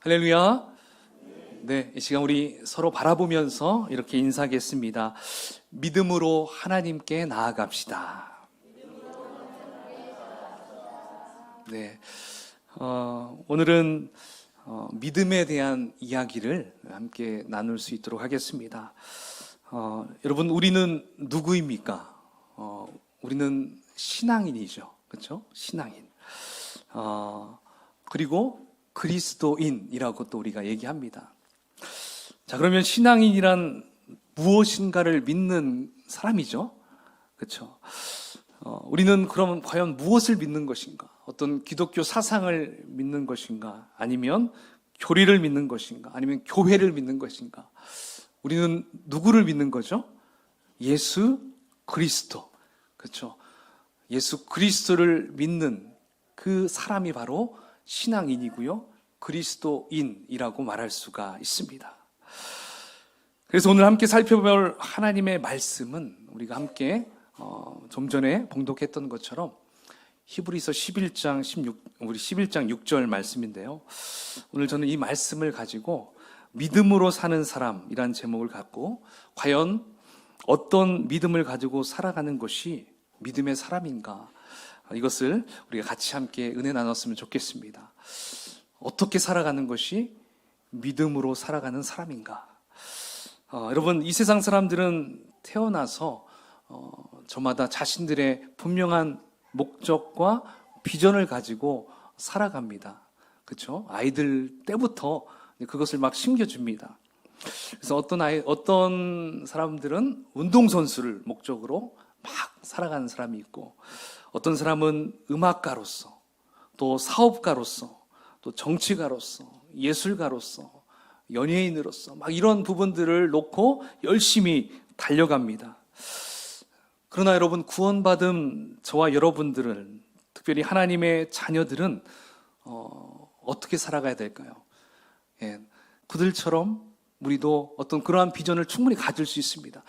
할렐루야. 네, 이 시간 우리 서로 바라보면서 이렇게 인사하겠습니다. 믿음으로 하나님께 나아갑시다. 네, 오늘은 믿음에 대한 이야기를 함께 나눌 수 있도록 하겠습니다. 여러분, 우리는 누구입니까? 우리는 신앙인이죠. 그렇죠? 신앙인. 그리고 그리스도인이라고 또 우리가 얘기합니다. 자, 그러면 신앙인이란 무엇인가를 믿는 사람이죠. 그렇죠? 우리는 그럼 과연 무엇을 믿는 것인가? 어떤 기독교 사상을 믿는 것인가? 아니면 교리를 믿는 것인가? 아니면 교회를 믿는 것인가? 우리는 누구를 믿는 거죠? 예수 그리스도. 그렇죠? 예수 그리스도를 믿는 그 사람이 바로 신앙인이고요, 그리스도인이라고 말할 수가 있습니다. 그래서 오늘 함께 살펴볼 하나님의 말씀은 우리가 함께 좀 전에 봉독했던 것처럼 히브리서 11장 6절 말씀인데요. 오늘 저는 이 말씀을 가지고 믿음으로 사는 사람이라는 제목을 갖고 과연 어떤 믿음을 가지고 살아가는 것이 믿음의 사람인가, 이것을 우리가 같이 함께 은혜 나눴으면 좋겠습니다. 어떻게 살아가는 것이 믿음으로 살아가는 사람인가? 여러분, 이 세상 사람들은 태어나서 저마다 자신들의 분명한 목적과 비전을 가지고 살아갑니다. 그렇죠? 아이들 때부터 그것을 막 심겨줍니다. 그래서 어떤 사람들은 운동선수를 목적으로 막 살아가는 사람이 있고, 어떤 사람은 음악가로서, 또 사업가로서, 또 정치가로서, 예술가로서, 연예인으로서 막 이런 부분들을 놓고 열심히 달려갑니다. 그러나 여러분, 구원받은 저와 여러분들은, 특별히 하나님의 자녀들은 어떻게 살아가야 될까요? 그들처럼 우리도 어떤 그러한 비전을 충분히 가질 수 있습니다.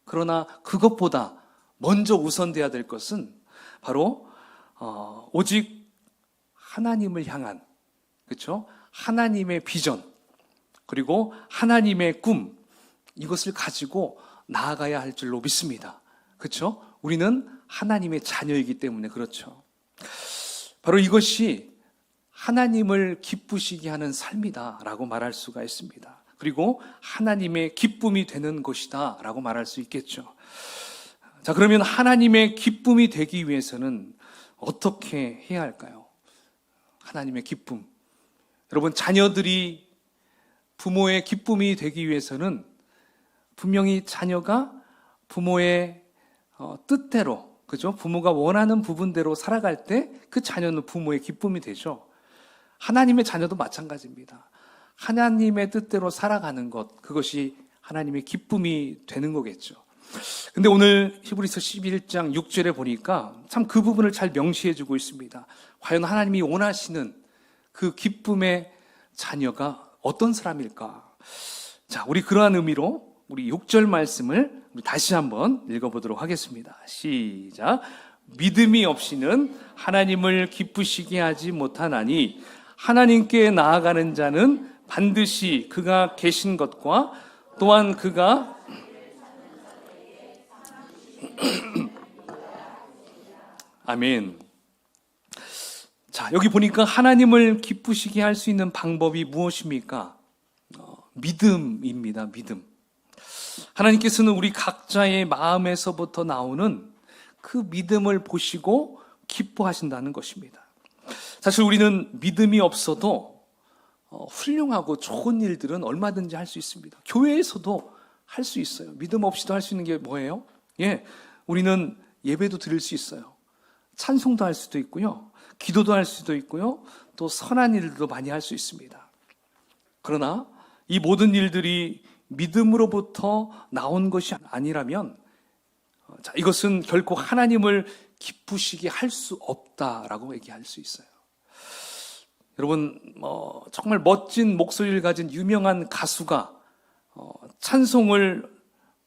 그러나 그것보다 먼저 우선돼야 될 것은 바로 오직 하나님을 향한, 그렇죠? 하나님의 비전, 그리고 하나님의 꿈, 이것을 가지고 나아가야 할 줄로 믿습니다. 그렇죠? 우리는 하나님의 자녀이기 때문에 그렇죠. 바로 이것이 하나님을 기쁘시게 하는 삶이다라고 말할 수가 있습니다. 그리고 하나님의 기쁨이 되는 것이다 라고 말할 수 있겠죠. 자, 그러면 하나님의 기쁨이 되기 위해서는 어떻게 해야 할까요? 하나님의 기쁨. 여러분, 자녀들이 부모의 기쁨이 되기 위해서는 분명히 자녀가 부모의 뜻대로, 그죠? 부모가 원하는 부분대로 살아갈 때 그 자녀는 부모의 기쁨이 되죠. 하나님의 자녀도 마찬가지입니다. 하나님의 뜻대로 살아가는 것, 그것이 하나님의 기쁨이 되는 거겠죠. 근데 오늘 히브리서 11장 6절에 보니까 참 그 부분을 잘 명시해주고 있습니다. 과연 하나님이 원하시는 그 기쁨의 자녀가 어떤 사람일까? 자, 우리 그러한 의미로 우리 6절 말씀을 우리 다시 한번 읽어보도록 하겠습니다. 시작. 믿음이 없이는 하나님을 기쁘시게 하지 못하나니 하나님께 나아가는 자는 반드시 그가 계신 것과 또한 그가 아멘. 자, 여기 보니까 하나님을 기쁘시게 할 수 있는 방법이 무엇입니까? 믿음입니다. 믿음. 하나님께서는 우리 각자의 마음에서부터 나오는 그 믿음을 보시고 기뻐하신다는 것입니다. 사실 우리는 믿음이 없어도 훌륭하고 좋은 일들은 얼마든지 할 수 있습니다. 교회에서도 할 수 있어요. 믿음 없이도 할 수 있는 게 뭐예요? 우리는 예배도 드릴 수 있어요. 찬송도 할 수도 있고요. 기도도 할 수도 있고요. 또 선한 일들도 많이 할 수 있습니다. 그러나 이 모든 일들이 믿음으로부터 나온 것이 아니라면 이것은 결코 하나님을 기쁘시게 할 수 없다라고 얘기할 수 있어요. 여러분, 정말 멋진 목소리를 가진 유명한 가수가 찬송을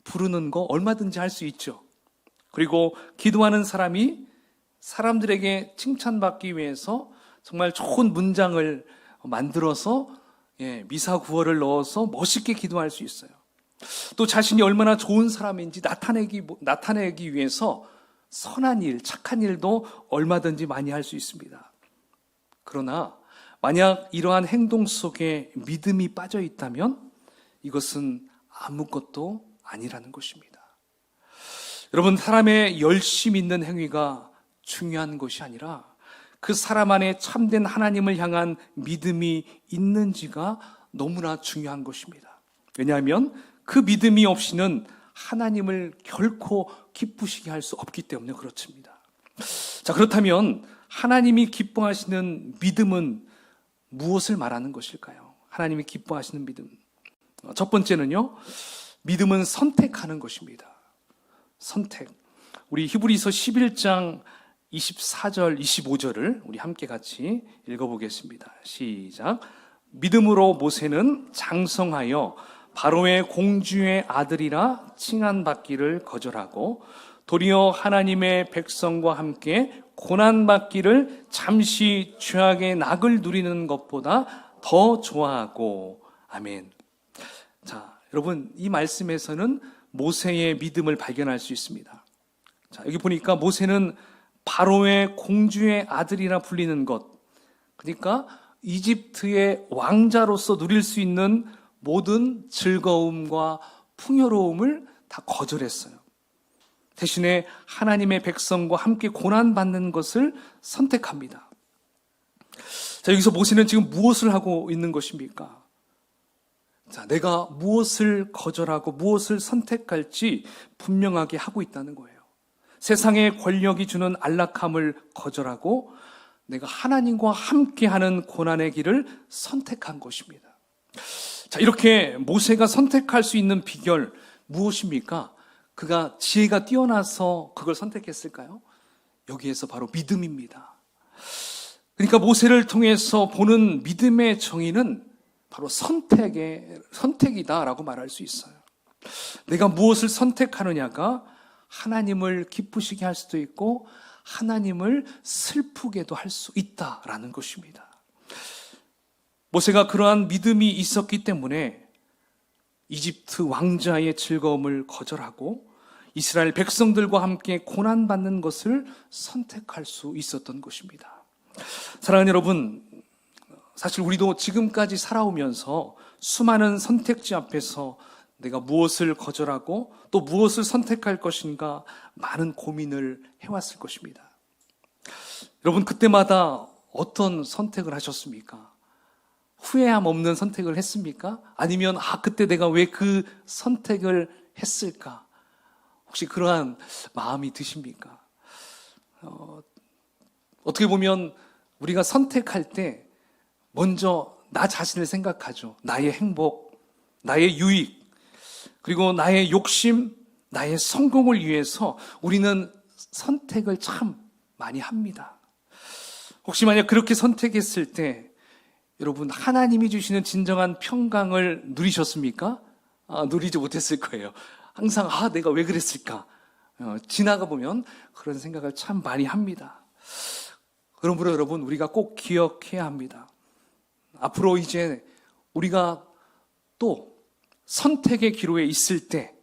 부르는 거 얼마든지 할 수 있죠. 그리고 기도하는 사람이 사람들에게 칭찬받기 위해서 정말 좋은 문장을 만들어서 미사 구월을 넣어서 멋있게 기도할 수 있어요. 또 자신이 얼마나 좋은 사람인지 나타내기 위해서 선한 일, 착한 일도 얼마든지 많이 할 수 있습니다. 그러나 만약 이러한 행동 속에 믿음이 빠져 있다면 이것은 아무것도 아니라는 것입니다. 여러분, 사람의 열심 있는 행위가 중요한 것이 아니라 그 사람 안에 참된 하나님을 향한 믿음이 있는지가 너무나 중요한 것입니다. 왜냐하면 그 믿음이 없이는 하나님을 결코 기쁘시게 할 수 없기 때문에 그렇습니다. 자, 그렇다면 하나님이 기뻐하시는 믿음은 무엇을 말하는 것일까요? 하나님이 기뻐하시는 믿음. 첫 번째는요, 믿음은 선택하는 것입니다. 선택. 우리 히브리서 11장 24절, 25절을 우리 함께 같이 읽어보겠습니다. 시작. 믿음으로 모세는 장성하여 바로의 공주의 아들이라 칭한받기를 거절하고 도리어 하나님의 백성과 함께 고난받기를 잠시 죄악의 낙을 누리는 것보다 더 좋아하고. 아멘. 자, 여러분, 이 말씀에서는 모세의 믿음을 발견할 수 있습니다. 자, 여기 보니까 모세는 바로의 공주의 아들이라 불리는 것, 그러니까 이집트의 왕자로서 누릴 수 있는 모든 즐거움과 풍요로움을 다 거절했어요. 대신에 하나님의 백성과 함께 고난받는 것을 선택합니다. 자, 여기서 모세는 지금 무엇을 하고 있는 것입니까? 자, 내가 무엇을 거절하고 무엇을 선택할지 분명하게 하고 있다는 거예요. 세상의 권력이 주는 안락함을 거절하고 내가 하나님과 함께하는 고난의 길을 선택한 것입니다. 자, 이렇게 모세가 선택할 수 있는 비결 무엇입니까? 그가 지혜가 뛰어나서 그걸 선택했을까요? 여기에서 바로 믿음입니다. 그러니까 모세를 통해서 보는 믿음의 정의는 바로 선택이다라고 말할 수 있어요. 내가 무엇을 선택하느냐가 하나님을 기쁘시게 할 수도 있고 하나님을 슬프게도 할 수 있다라는 것입니다. 모세가 그러한 믿음이 있었기 때문에 이집트 왕자의 즐거움을 거절하고 이스라엘 백성들과 함께 고난받는 것을 선택할 수 있었던 것입니다. 사랑하는 여러분, 사실 우리도 지금까지 살아오면서 수많은 선택지 앞에서 내가 무엇을 거절하고 또 무엇을 선택할 것인가 많은 고민을 해왔을 것입니다. 여러분, 그때마다 어떤 선택을 하셨습니까? 후회함 없는 선택을 했습니까? 아니면 그때 내가 왜 그 선택을 했을까? 혹시 그러한 마음이 드십니까? 어떻게 보면 우리가 선택할 때 먼저 나 자신을 생각하죠. 나의 행복, 나의 유익, 그리고 나의 욕심, 나의 성공을 위해서 우리는 선택을 참 많이 합니다. 혹시 만약 그렇게 선택했을 때 여러분, 하나님이 주시는 진정한 평강을 누리셨습니까? 누리지 못했을 거예요. 항상 내가 왜 그랬을까? 지나가 보면 그런 생각을 참 많이 합니다. 그러므로 여러분, 우리가 꼭 기억해야 합니다. 앞으로 이제 우리가 또 선택의 기로에 있을 때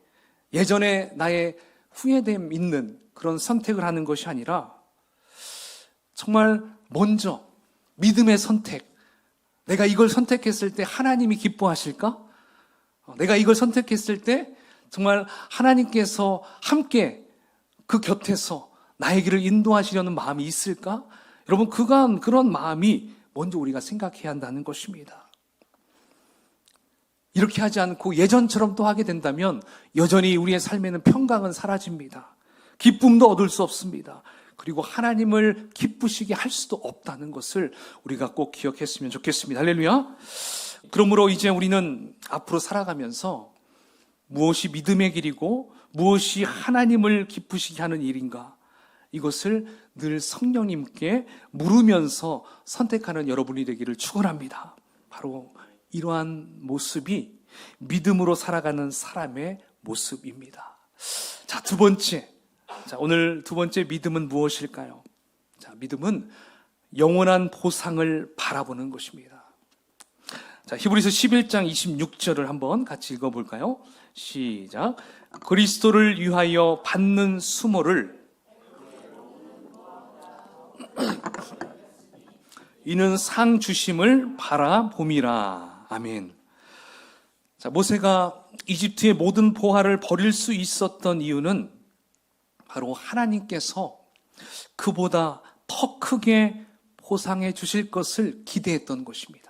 예전에 나의 후회됨 있는 그런 선택을 하는 것이 아니라 정말 먼저 믿음의 선택, 내가 이걸 선택했을 때 하나님이 기뻐하실까? 내가 이걸 선택했을 때 정말 하나님께서 함께 그 곁에서 나의 길을 인도하시려는 마음이 있을까? 여러분, 그런 마음이 먼저 우리가 생각해야 한다는 것입니다. 이렇게 하지 않고 예전처럼 또 하게 된다면 여전히 우리의 삶에는 평강은 사라집니다. 기쁨도 얻을 수 없습니다. 그리고 하나님을 기쁘시게 할 수도 없다는 것을 우리가 꼭 기억했으면 좋겠습니다. 할렐루야. 그러므로 이제 우리는 앞으로 살아가면서 무엇이 믿음의 길이고 무엇이 하나님을 기쁘시게 하는 일인가, 이것을 늘 성령님께 물으면서 선택하는 여러분이 되기를 축원합니다. 바로 이러한 모습이 믿음으로 살아가는 사람의 모습입니다. 자, 두 번째. 오늘 두 번째 믿음은 무엇일까요? 자, 믿음은 영원한 보상을 바라보는 것입니다. 자, 히브리서 11장 26절을 한번 같이 읽어볼까요? 시작. 그리스도를 위하여 받는 수모를 이는 상 주심을 바라봄이라. 아멘. 자, 모세가 이집트의 모든 보화를 버릴 수 있었던 이유는 바로 하나님께서 그보다 더 크게 보상해 주실 것을 기대했던 것입니다.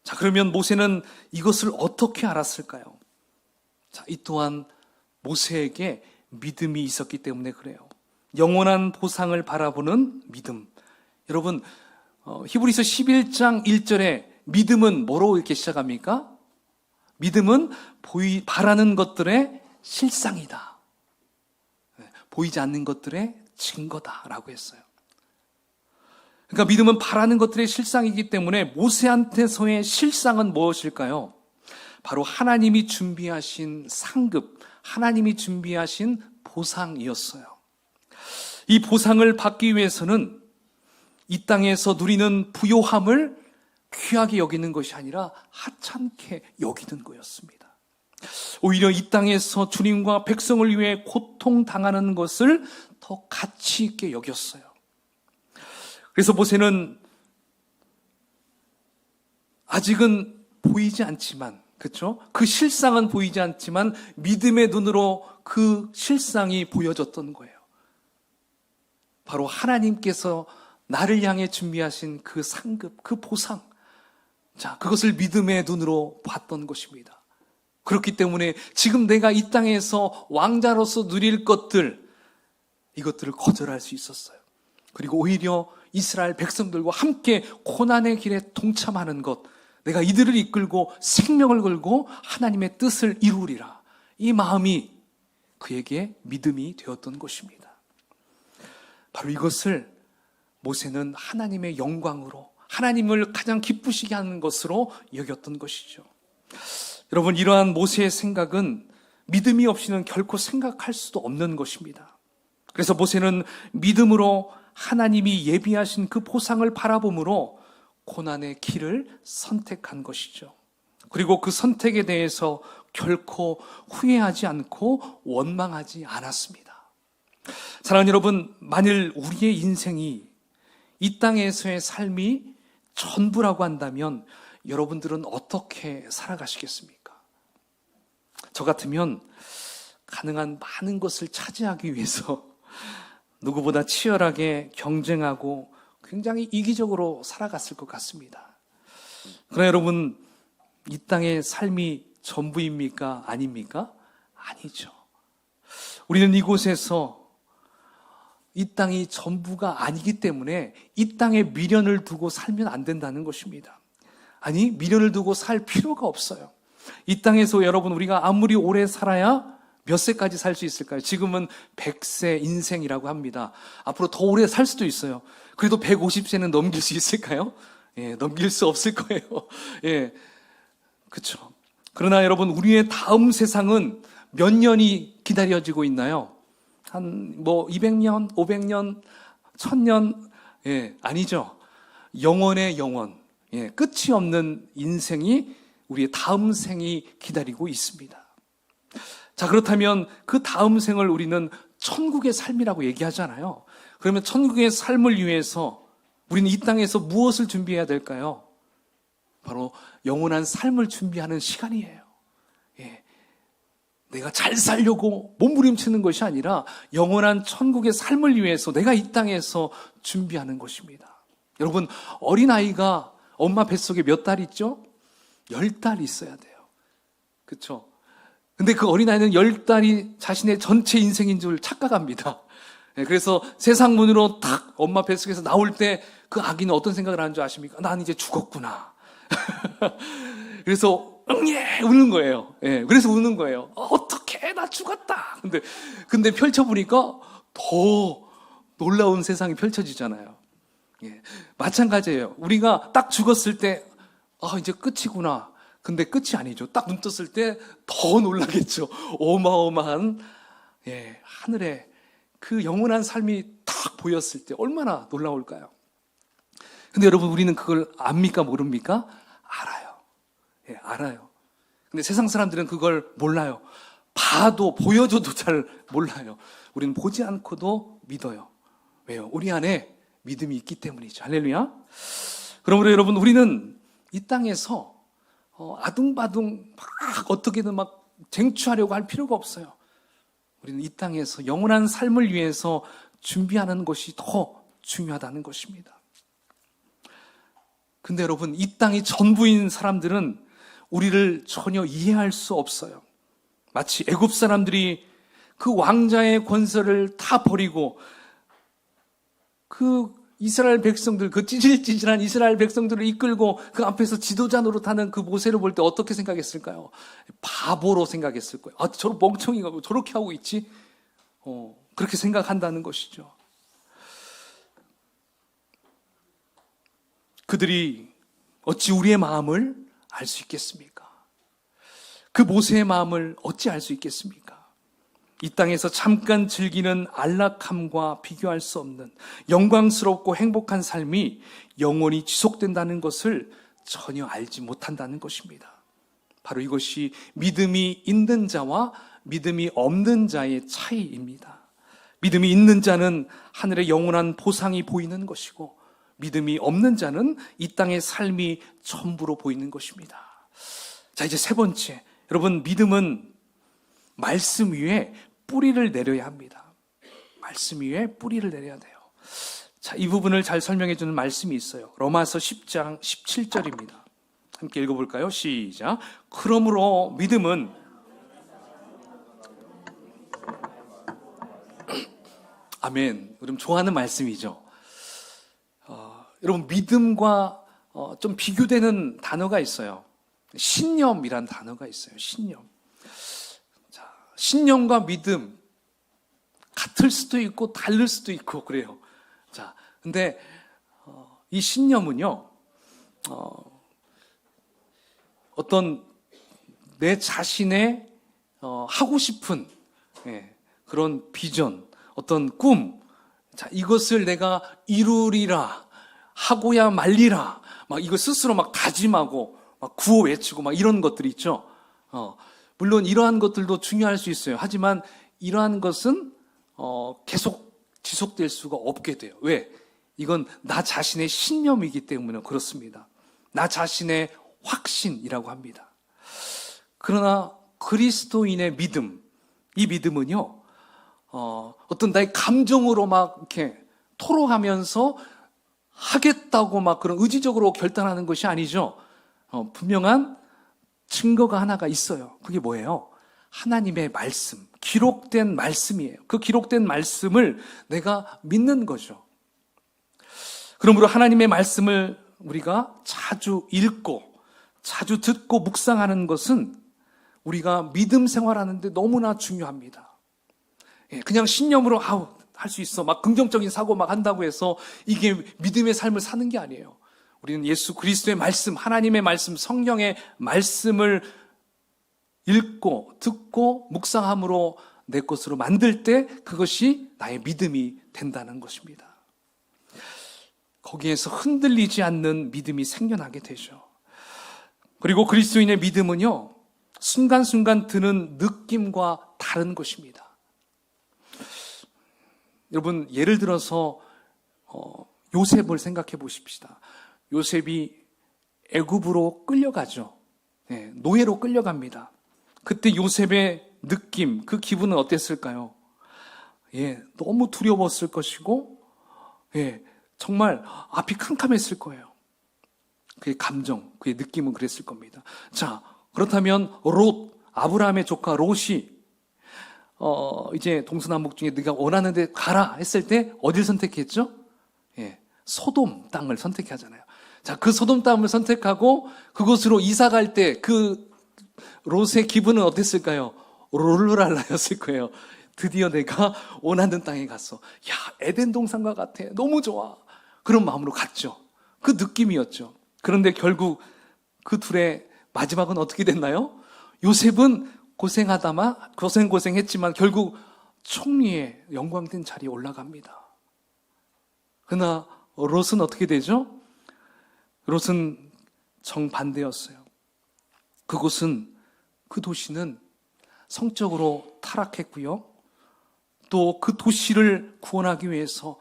자, 그러면 모세는 이것을 어떻게 알았을까요? 자, 이 또한 모세에게 믿음이 있었기 때문에 그래요. 영원한 보상을 바라보는 믿음. 여러분, 히브리서 11장 1절에 믿음은 뭐로 이렇게 시작합니까? 믿음은 바라는 것들의 실상이다. 보이지 않는 것들의 증거다라고 했어요. 그러니까 믿음은 바라는 것들의 실상이기 때문에 모세한테서의 실상은 무엇일까요? 바로 하나님이 준비하신 상급, 하나님이 준비하신 보상이었어요. 이 보상을 받기 위해서는 이 땅에서 누리는 부요함을 귀하게 여기는 것이 아니라 하찮게 여기는 거였습니다. 오히려 이 땅에서 주님과 백성을 위해 고통당하는 것을 더 가치 있게 여겼어요. 그래서 모세는 아직은 보이지 않지만, 그렇죠? 그 실상은 보이지 않지만 믿음의 눈으로 그 실상이 보여졌던 거예요. 바로 하나님께서 나를 향해 준비하신 그 상급, 그 보상. 자, 그것을 믿음의 눈으로 봤던 것입니다. 그렇기 때문에 지금 내가 이 땅에서 왕자로서 누릴 것들, 이것들을 거절할 수 있었어요. 그리고 오히려 이스라엘 백성들과 함께 고난의 길에 동참하는 것, 내가 이들을 이끌고 생명을 걸고 하나님의 뜻을 이루리라. 이 마음이 그에게 믿음이 되었던 것입니다. 바로 이것을 모세는 하나님의 영광으로, 하나님을 가장 기쁘시게 하는 것으로 여겼던 것이죠. 여러분, 이러한 모세의 생각은 믿음이 없이는 결코 생각할 수도 없는 것입니다. 그래서 모세는 믿음으로 하나님이 예비하신 그 보상을 바라봄으로 고난의 길을 선택한 것이죠. 그리고 그 선택에 대해서 결코 후회하지 않고 원망하지 않았습니다. 사랑하는 여러분, 만일 우리의 인생이 이 땅에서의 삶이 전부라고 한다면 여러분들은 어떻게 살아가시겠습니까? 저 같으면 가능한 많은 것을 차지하기 위해서 누구보다 치열하게 경쟁하고 굉장히 이기적으로 살아갔을 것 같습니다. 그러나 여러분, 이 땅의 삶이 전부입니까? 아닙니까? 아니죠. 우리는 이곳에서 이 땅이 전부가 아니기 때문에 이 땅에 미련을 두고 살면 안 된다는 것입니다. 아니, 미련을 두고 살 필요가 없어요. 이 땅에서 여러분, 우리가 아무리 오래 살아야 몇 세까지 살 수 있을까요? 지금은 100세 인생이라고 합니다. 앞으로 더 오래 살 수도 있어요. 그래도 150세는 넘길 수 있을까요? 예, 넘길 수 없을 거예요. 예, 그렇죠. 그러나 여러분, 우리의 다음 세상은 몇 년이 기다려지고 있나요? 한 200년, 500년, 1000년, 예, 아니죠. 영원의 영원, 예, 끝이 없는 인생이 우리의 다음 생이 기다리고 있습니다. 자, 그렇다면 그 다음 생을 우리는 천국의 삶이라고 얘기하잖아요. 그러면 천국의 삶을 위해서 우리는 이 땅에서 무엇을 준비해야 될까요? 바로 영원한 삶을 준비하는 시간이에요. 예. 내가 잘 살려고 몸부림치는 것이 아니라 영원한 천국의 삶을 위해서 내가 이 땅에서 준비하는 것입니다. 여러분, 어린아이가 엄마 뱃속에 몇 달 있죠? 10달 있어야 돼요. 그렇죠? 근데 그 어린아이는 10달이 자신의 전체 인생인 줄 착각합니다. 그래서 세상 문으로 딱 엄마 뱃속에서 나올 때 그 아기는 어떤 생각을 하는 줄 아십니까? 난 이제 죽었구나. 그래서 응예 우는 거예요. 예, 그래서 우는 거예요. 어떡해, 나 죽었다. 근데 펼쳐보니까 더 놀라운 세상이 펼쳐지잖아요. 예, 마찬가지예요. 우리가 딱 죽었을 때 이제 끝이구나. 근데 끝이 아니죠. 딱 눈 떴을 때 더 놀라겠죠. 어마어마한, 예, 하늘에 그 영원한 삶이 딱 보였을 때 얼마나 놀라울까요? 근데 여러분, 우리는 그걸 압니까? 모릅니까? 알아요. 예, 알아요. 근데 세상 사람들은 그걸 몰라요. 봐도 보여줘도 잘 몰라요. 우리는 보지 않고도 믿어요. 왜요? 우리 안에 믿음이 있기 때문이죠. 할렐루야. 그러므로 여러분, 우리는 이 땅에서 아둥바둥 막 어떻게든 막 쟁취하려고 할 필요가 없어요. 우리는 이 땅에서 영원한 삶을 위해서 준비하는 것이 더 중요하다는 것입니다. 근데 여러분, 이 땅이 전부인 사람들은 우리를 전혀 이해할 수 없어요. 마치 애굽 사람들이 그 왕자의 권세를 다 버리고 그 이스라엘 백성들, 그 찌질찌질한 이스라엘 백성들을 이끌고 그 앞에서 지도자 노릇하는 그 모세를 볼 때 어떻게 생각했을까요? 바보로 생각했을 거예요. 아, 저런 멍청이가 뭐 저렇게 하고 있지? 그렇게 생각한다는 것이죠. 그들이 어찌 우리의 마음을 알 수 있겠습니까? 그 모세의 마음을 어찌 알 수 있겠습니까? 이 땅에서 잠깐 즐기는 안락함과 비교할 수 없는 영광스럽고 행복한 삶이 영원히 지속된다는 것을 전혀 알지 못한다는 것입니다. 바로 이것이 믿음이 있는 자와 믿음이 없는 자의 차이입니다. 믿음이 있는 자는 하늘의 영원한 보상이 보이는 것이고, 믿음이 없는 자는 이 땅의 삶이 전부로 보이는 것입니다. 자, 이제 세 번째. 여러분, 믿음은 말씀 위에 뿌리를 내려야 합니다. 말씀 위에 뿌리를 내려야 돼요. 자, 이 부분을 잘 설명해 주는 말씀이 있어요. 로마서 10장 17절입니다. 함께 읽어볼까요? 시작. 그러므로 믿음은 아멘. 여러분 좋아하는 말씀이죠. 여러분 믿음과 좀 비교되는 단어가 있어요. 신념이란 단어가 있어요. 신념. 자, 신념과 믿음 같을 수도 있고 다를 수도 있고 그래요. 자, 근데 이 신념은요, 어떤 내 자신의 하고 싶은 그런 비전, 어떤 꿈, 자, 이것을 내가 이루리라, 하고야 말리라, 막 이거 스스로 막 다짐하고 막 구호 외치고 막 이런 것들이 있죠. 물론 이러한 것들도 중요할 수 있어요. 하지만 이러한 것은 계속 지속될 수가 없게 돼요. 왜? 이건 나 자신의 신념이기 때문에 그렇습니다. 나 자신의 확신이라고 합니다. 그러나 그리스도인의 믿음, 이 믿음은요, 어떤 나의 감정으로 막 이렇게 토로하면서 하겠다고 막 그런 의지적으로 결단하는 것이 아니죠. 분명한 증거가 하나가 있어요. 그게 뭐예요? 하나님의 말씀, 기록된 말씀이에요. 그 기록된 말씀을 내가 믿는 거죠. 그러므로 하나님의 말씀을 우리가 자주 읽고 자주 듣고 묵상하는 것은 우리가 믿음 생활하는데 너무나 중요합니다. 그냥 신념으로 할 수 있어, 막 긍정적인 사고 막 한다고 해서 이게 믿음의 삶을 사는 게 아니에요. 우리는 예수 그리스도의 말씀, 하나님의 말씀, 성령의 말씀을 읽고 듣고 묵상함으로 내 것으로 만들 때 그것이 나의 믿음이 된다는 것입니다. 거기에서 흔들리지 않는 믿음이 생겨나게 되죠. 그리고 그리스도인의 믿음은요, 순간순간 드는 느낌과 다른 것입니다. 여러분, 예를 들어서 요셉을 생각해 보십시다. 요셉이 애굽으로 끌려가죠. 노예로 끌려갑니다. 그때 요셉의 느낌, 그 기분은 어땠을까요? 너무 두려웠을 것이고, 정말 앞이 캄캄했을 거예요. 그의 감정, 그의 느낌은 그랬을 겁니다. 자, 그렇다면 아브라함의 조카 롯이 이제 동서남북 중에 네가 원하는 데 가라 했을 때 어딜 선택했죠? 소돔 땅을 선택하잖아요. 자, 그 소돔 땅을 선택하고 그곳으로 이사 갈 때 그 롯의 기분은 어땠을까요? 롤루랄라였을 거예요. 드디어 내가 원하는 땅에 갔어. 야, 에덴 동산과 같아. 너무 좋아. 그런 마음으로 갔죠. 그 느낌이었죠. 그런데 결국 그 둘의 마지막은 어떻게 됐나요? 요셉은 고생했지만 결국 총리의 영광된 자리에 올라갑니다. 그러나 롯은 어떻게 되죠? 롯은 정반대였어요. 그곳은, 그 도시는 성적으로 타락했고요. 또 그 도시를 구원하기 위해서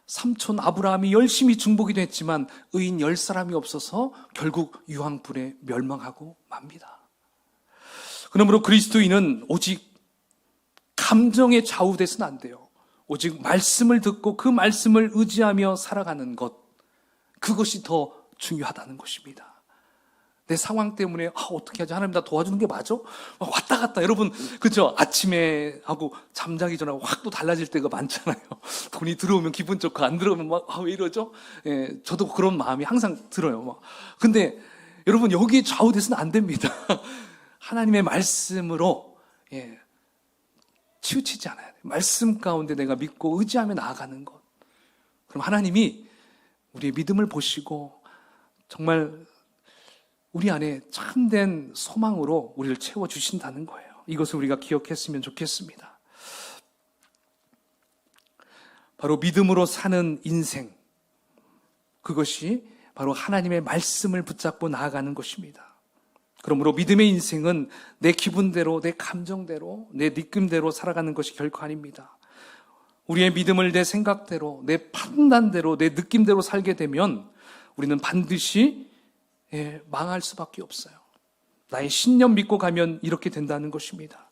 삼촌 아브라함이 열심히 중보기도 했지만 의인 10사람이 없어서 결국 유황불에 멸망하고 맙니다. 그러므로 그리스도인은 오직 감정에 좌우돼서는 안 돼요. 오직 말씀을 듣고 그 말씀을 의지하며 살아가는 것, 그것이 더 중요하다는 것입니다. 내 상황 때문에 어떻게 하지? 하나님 나 도와주는 게 맞아? 왔다 갔다 여러분 그죠? 아침에 하고 잠자기 전에 확 또 달라질 때가 많잖아요. 돈이 들어오면 기분 좋고 안 들어오면 막 왜 이러죠? 예, 저도 그런 마음이 항상 들어요. 막. 근데 여러분 여기에 좌우돼서는 안 됩니다. 하나님의 말씀으로 치우치지 않아야 돼요. 말씀 가운데 내가 믿고 의지하며 나아가는 것. 그럼 하나님이 우리의 믿음을 보시고 정말 우리 안에 참된 소망으로 우리를 채워주신다는 거예요. 이것을 우리가 기억했으면 좋겠습니다. 바로 믿음으로 사는 인생, 그것이 바로 하나님의 말씀을 붙잡고 나아가는 것입니다. 그러므로 믿음의 인생은 내 기분대로, 내 감정대로, 내 느낌대로 살아가는 것이 결코 아닙니다. 우리의 믿음을 내 생각대로, 내 판단대로, 내 느낌대로 살게 되면 우리는 반드시 망할 수밖에 없어요. 나의 신념 믿고 가면 이렇게 된다는 것입니다.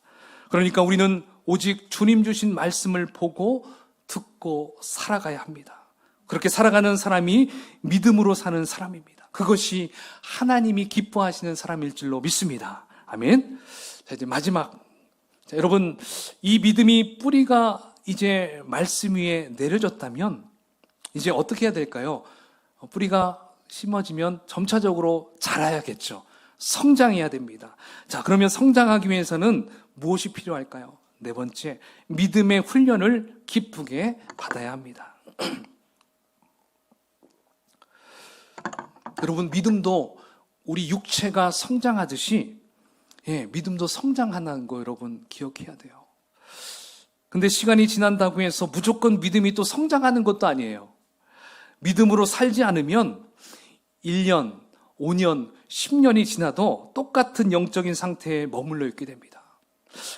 그러니까 우리는 오직 주님 주신 말씀을 보고 듣고 살아가야 합니다. 그렇게 살아가는 사람이 믿음으로 사는 사람입니다. 그것이 하나님이 기뻐하시는 사람일 줄로 믿습니다. 아멘. 자, 이제 마지막. 자, 여러분, 이 믿음이 뿌리가 이제 말씀 위에 내려졌다면 이제 어떻게 해야 될까요? 뿌리가 심어지면 점차적으로 자라야겠죠. 성장해야 됩니다. 자, 그러면 성장하기 위해서는 무엇이 필요할까요? 네 번째, 믿음의 훈련을 기쁘게 받아야 합니다. 여러분, 믿음도 우리 육체가 성장하듯이 믿음도 성장하는 거 여러분 기억해야 돼요. 근데 시간이 지난다고 해서 무조건 믿음이 또 성장하는 것도 아니에요. 믿음으로 살지 않으면 1년, 5년, 10년이 지나도 똑같은 영적인 상태에 머물러 있게 됩니다.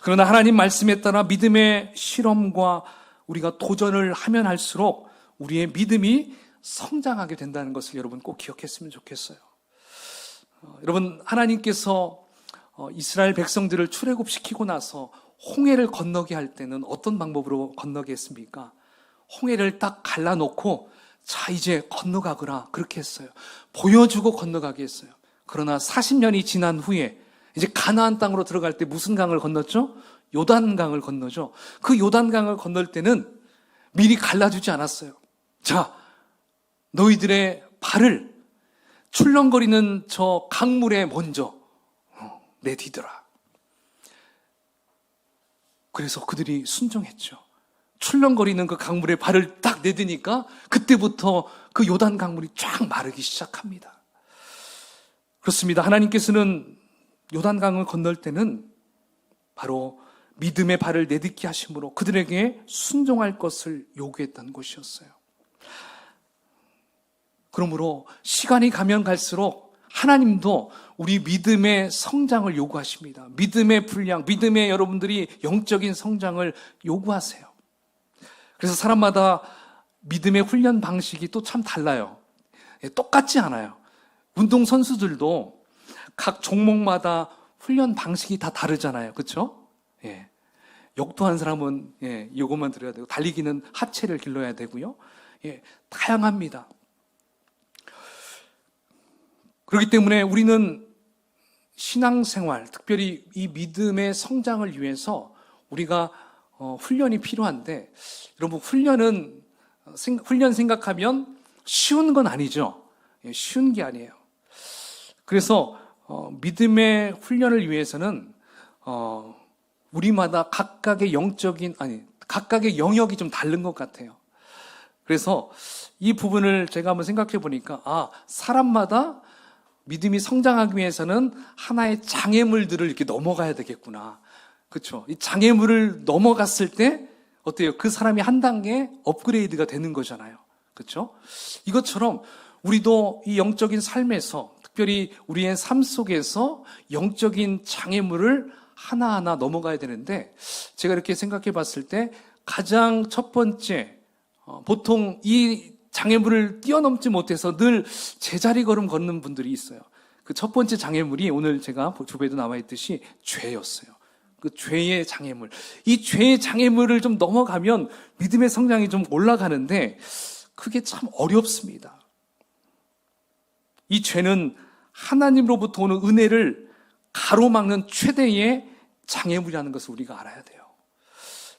그러나 하나님 말씀에 따라 믿음의 실험과 우리가 도전을 하면 할수록 우리의 믿음이 성장하게 된다는 것을 여러분 꼭 기억했으면 좋겠어요. 여러분, 하나님께서 이스라엘 백성들을 출애굽시키고 나서 홍해를 건너게 할 때는 어떤 방법으로 건너게 했습니까? 홍해를 딱 갈라놓고 자, 이제 건너가거라 그렇게 했어요. 보여주고 건너가게 했어요. 그러나 40년이 지난 후에 이제 가나안 땅으로 들어갈 때 무슨 강을 건넜죠? 요단강을 건너죠. 그 요단강을 건널 때는 미리 갈라주지 않았어요. 자, 너희들의 발을 출렁거리는 저 강물에 먼저 내디뎌라. 그래서 그들이 순종했죠. 출렁거리는 그 강물에 발을 딱 내디니까 그때부터 그 요단 강물이 쫙 마르기 시작합니다. 그렇습니다. 하나님께서는 요단강을 건널 때는 바로 믿음의 발을 내딛게 하심으로 그들에게 순종할 것을 요구했던 것이었어요. 그러므로 시간이 가면 갈수록 하나님도 우리 믿음의 성장을 요구하십니다. 믿음의 분량, 믿음의 여러분들이 영적인 성장을 요구하세요. 그래서 사람마다 믿음의 훈련 방식이 또 참 달라요. 똑같지 않아요. 운동선수들도 각 종목마다 훈련 방식이 다 다르잖아요. 그렇죠? 예. 역도한 사람은 이것만 들어야 되고 달리기는 하체를 길러야 되고요. 다양합니다. 그렇기 때문에 우리는 신앙생활, 특별히 이 믿음의 성장을 위해서 우리가 훈련이 필요한데, 여러분 훈련 생각하면 쉬운 건 아니죠. 쉬운 게 아니에요. 그래서 믿음의 훈련을 위해서는 우리마다 각각의 각각의 영역이 좀 다른 것 같아요. 그래서 이 부분을 제가 한번 생각해 보니까 사람마다 믿음이 성장하기 위해서는 하나의 장애물들을 이렇게 넘어가야 되겠구나. 그렇죠? 이 장애물을 넘어갔을 때 어때요? 그 사람이 한 단계 업그레이드가 되는 거잖아요. 그렇죠? 이것처럼 우리도 이 영적인 삶에서, 특별히 우리의 삶 속에서 영적인 장애물을 하나하나 넘어가야 되는데, 제가 이렇게 생각해 봤을 때 가장 첫 번째, 보통 이 장애물을 뛰어넘지 못해서 늘 제자리 걸음 걷는 분들이 있어요. 그 첫 번째 장애물이 오늘 제가 주부에도 나와 있듯이 죄였어요. 그 죄의 장애물. 이 죄의 장애물을 좀 넘어가면 믿음의 성장이 좀 올라가는데 그게 참 어렵습니다. 이 죄는 하나님으로부터 오는 은혜를 가로막는 최대의 장애물이라는 것을 우리가 알아야 돼요.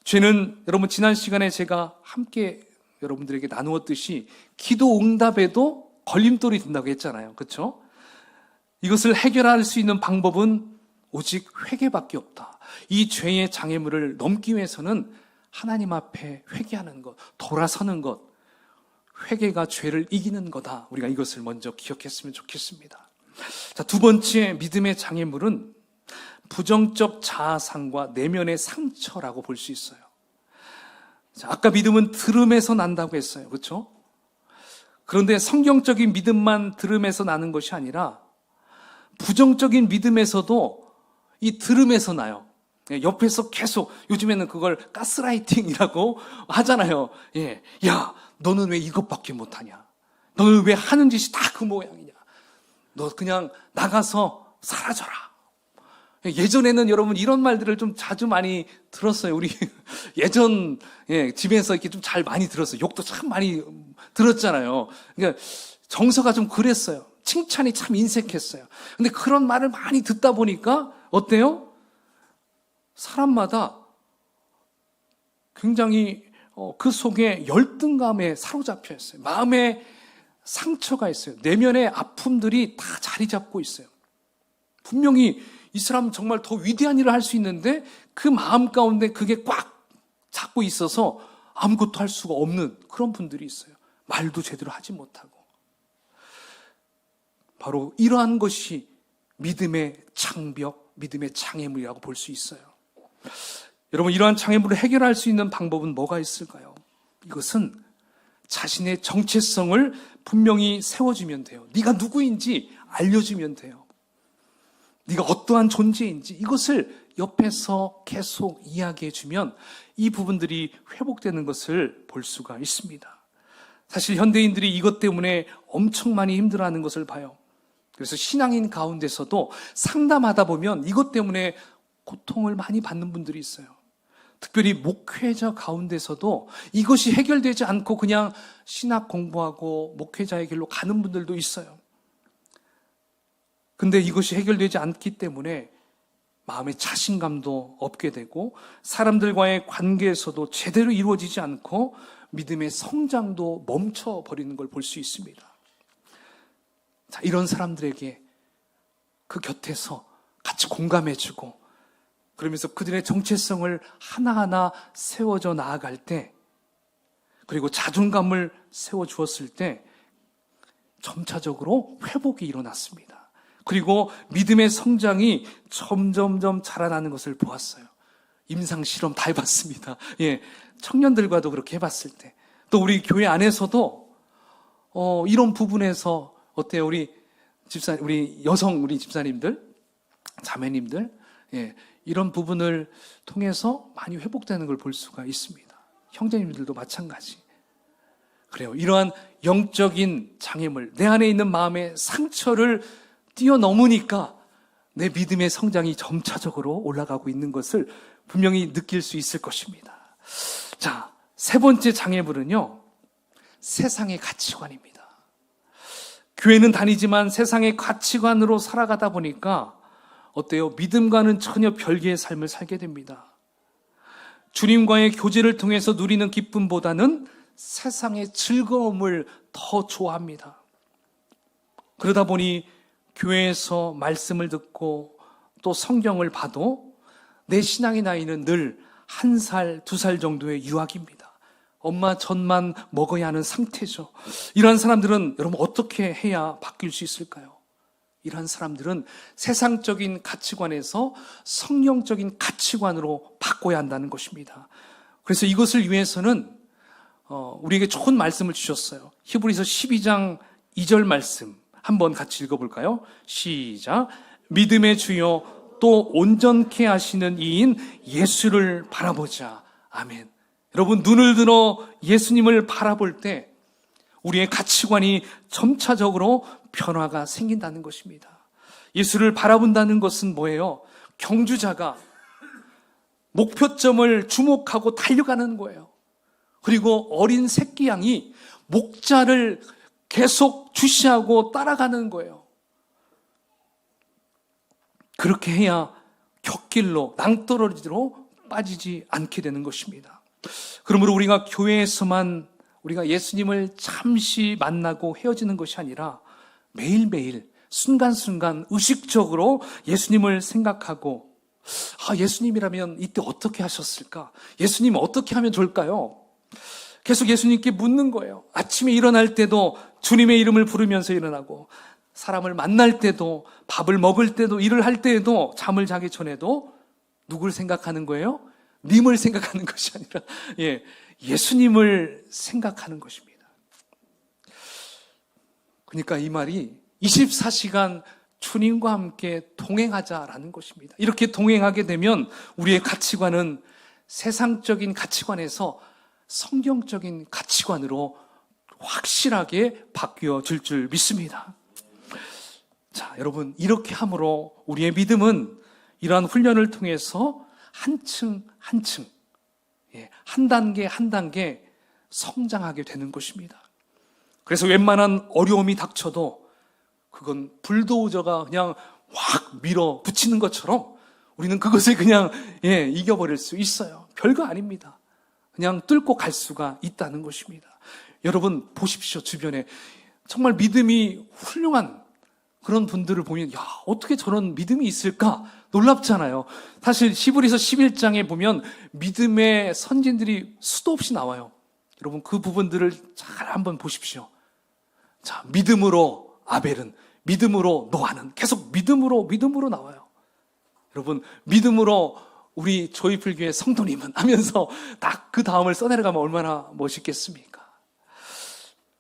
죄는 여러분 지난 시간에 제가 함께 여러분들에게 나누었듯이 기도 응답에도 걸림돌이 된다고 했잖아요. 그렇죠? 이것을 해결할 수 있는 방법은 오직 회개밖에 없다. 이 죄의 장애물을 넘기 위해서는 하나님 앞에 회개하는 것, 돌아서는 것, 회개가 죄를 이기는 거다. 우리가 이것을 먼저 기억했으면 좋겠습니다. 자, 두 번째 믿음의 장애물은 부정적 자아상과 내면의 상처라고 볼 수 있어요. 자, 아까 믿음은 들음에서 난다고 했어요. 그렇죠? 그런데 성경적인 믿음만 들음에서 나는 것이 아니라 부정적인 믿음에서도 이 들음에서 나요. 옆에서 계속, 요즘에는 그걸 가스라이팅이라고 하잖아요. 예, 야, 너는 왜 이것밖에 못하냐? 너는 왜 하는 짓이 다 그 모양이냐? 너 그냥 나가서 사라져라. 예전에는 여러분 이런 말들을 좀 자주 많이 들었어요. 우리 예전 집에서 이렇게 좀 잘 많이 들었어요. 욕도 참 많이 들었잖아요. 그러니까 정서가 좀 그랬어요. 칭찬이 참 인색했어요. 근데 그런 말을 많이 듣다 보니까 어때요? 사람마다 굉장히 그 속에 열등감에 사로잡혀 있어요. 마음에 상처가 있어요. 내면의 아픔들이 다 자리 잡고 있어요. 분명히 이 사람은 정말 더 위대한 일을 할 수 있는데 그 마음 가운데 그게 꽉 잡고 있어서 아무것도 할 수가 없는 그런 분들이 있어요. 말도 제대로 하지 못하고. 바로 이러한 것이 믿음의 장벽, 믿음의 장애물이라고 볼 수 있어요. 여러분, 이러한 장애물을 해결할 수 있는 방법은 뭐가 있을까요? 이것은 자신의 정체성을 분명히 세워주면 돼요. 네가 누구인지 알려주면 돼요. 네가 어떠한 존재인지 이것을 옆에서 계속 이야기해주면 이 부분들이 회복되는 것을 볼 수가 있습니다. 사실 현대인들이 이것 때문에 엄청 많이 힘들어하는 것을 봐요. 그래서 신앙인 가운데서도 상담하다 보면 이것 때문에 고통을 많이 받는 분들이 있어요. 특별히 목회자 가운데서도 이것이 해결되지 않고 그냥 신학 공부하고 목회자의 길로 가는 분들도 있어요. 근데 이것이 해결되지 않기 때문에 마음의 자신감도 없게 되고 사람들과의 관계에서도 제대로 이루어지지 않고 믿음의 성장도 멈춰버리는 걸 볼 수 있습니다. 자, 이런 사람들에게 그 곁에서 같이 공감해주고 그러면서 그들의 정체성을 하나하나 세워져 나아갈 때 그리고 자존감을 세워주었을 때 점차적으로 회복이 일어났습니다. 그리고 믿음의 성장이 점점점 자라나는 것을 보았어요. 임상실험 다 해봤습니다. 예, 청년들과도 그렇게 해봤을 때. 또 우리 교회 안에서도 이런 부분에서 어때요? 우리 집사님들, 자매님들, 예, 이런 부분을 통해서 많이 회복되는 걸 볼 수가 있습니다. 형제님들도 마찬가지. 그래요. 이러한 영적인 장애물, 내 안에 있는 마음의 상처를 뛰어넘으니까 내 믿음의 성장이 점차적으로 올라가고 있는 것을 분명히 느낄 수 있을 것입니다. 자, 세 번째 장애물은요, 세상의 가치관입니다. 교회는 다니지만 세상의 가치관으로 살아가다 보니까 어때요? 믿음과는 전혀 별개의 삶을 살게 됩니다. 주님과의 교제를 통해서 누리는 기쁨보다는 세상의 즐거움을 더 좋아합니다. 그러다 보니 교회에서 말씀을 듣고 또 성경을 봐도 내 신앙의 나이는 늘 1살, 2살 정도의 유학입니다. 엄마 젖만 먹어야 하는 상태죠. 이러한 사람들은 여러분 어떻게 해야 바뀔 수 있을까요? 이러한 사람들은 세상적인 가치관에서 성경적인 가치관으로 바꿔야 한다는 것입니다. 그래서 이것을 위해서는 우리에게 좋은 말씀을 주셨어요. 히브리서 12장 2절 말씀 한번 같이 읽어볼까요? 시작. 믿음의 주여 또 온전케 하시는 이인 예수를 바라보자. 아멘. 여러분, 눈을 들어 예수님을 바라볼 때 우리의 가치관이 점차적으로 변화가 생긴다는 것입니다. 예수를 바라본다는 것은 뭐예요? 경주자가 목표점을 주목하고 달려가는 거예요. 그리고 어린 새끼 양이 목자를 계속 주시하고 따라가는 거예요. 그렇게 해야 곁길로 낭떠러지로 빠지지 않게 되는 것입니다. 그러므로 우리가 교회에서만 우리가 예수님을 잠시 만나고 헤어지는 것이 아니라 매일매일 순간순간 의식적으로 예수님을 생각하고 예수님이라면 이때 어떻게 하셨을까? 예수님 어떻게 하면 좋을까요? 계속 예수님께 묻는 거예요. 아침에 일어날 때도 주님의 이름을 부르면서 일어나고, 사람을 만날 때도, 밥을 먹을 때도, 일을 할 때에도, 잠을 자기 전에도 누굴 생각하는 거예요? 님을 생각하는 것이 아니라 예수님을 생각하는 것입니다. 그러니까 이 말이 24시간 주님과 함께 동행하자라는 것입니다. 이렇게 동행하게 되면 우리의 가치관은 세상적인 가치관에서 성경적인 가치관으로 확실하게 바뀌어질 줄 믿습니다. 자, 여러분, 이렇게 함으로 우리의 믿음은 이러한 훈련을 통해서 한층 한층, 한 단계 한 단계 성장하게 되는 것입니다. 그래서 웬만한 어려움이 닥쳐도 그건 불도저가 그냥 확 밀어붙이는 것처럼 우리는 그것을 그냥 이겨버릴 수 있어요. 별거 아닙니다. 그냥 뚫고 갈 수가 있다는 것입니다. 여러분 보십시오. 주변에 정말 믿음이 훌륭한 그런 분들을 보면 어떻게 저런 믿음이 있을까? 놀랍잖아요. 사실 히브리서 11장에 보면 믿음의 선진들이 수도 없이 나와요. 여러분 그 부분들을 잘 한번 보십시오. 자, 믿음으로 아벨은, 믿음으로 노아는, 계속 믿음으로 나와요. 여러분 믿음으로 우리 조이풀교회 성도님은 하면서 딱 그 다음을 써내려가면 얼마나 멋있겠습니까?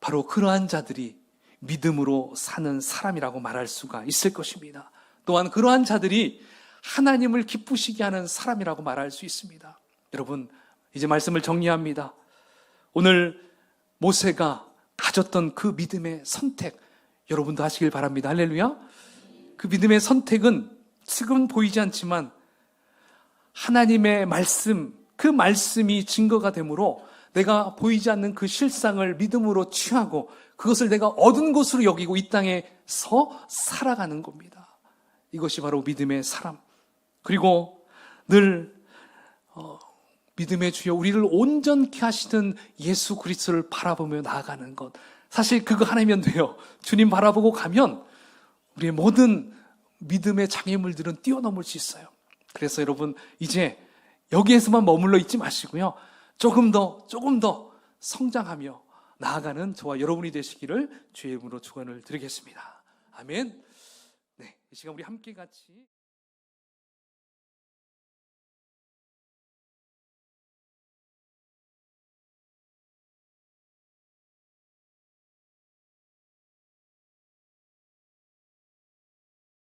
바로 그러한 자들이 믿음으로 사는 사람이라고 말할 수가 있을 것입니다. 또한 그러한 자들이 하나님을 기쁘시게 하는 사람이라고 말할 수 있습니다. 여러분, 이제 말씀을 정리합니다. 오늘 모세가 가졌던 그 믿음의 선택, 여러분도 하시길 바랍니다. 할렐루야. 그 믿음의 선택은 지금은 보이지 않지만 하나님의 말씀, 그 말씀이 증거가 되므로 내가 보이지 않는 그 실상을 믿음으로 취하고 그것을 내가 얻은 것으로 여기고 이 땅에서 살아가는 겁니다. 이것이 바로 믿음의 사람. 그리고 늘 믿음의 주여 우리를 온전케 하시는 예수 그리스도를 바라보며 나아가는 것. 사실 그거 하나면 돼요. 주님 바라보고 가면 우리의 모든 믿음의 장애물들은 뛰어넘을 수 있어요. 그래서 여러분 이제 여기에서만 머물러 있지 마시고요. 조금 더 성장하며 나아가는 저와 여러분이 되시기를 주의 이름으로 축원을 드리겠습니다. 아멘. 네, 이 시간 우리 함께 같이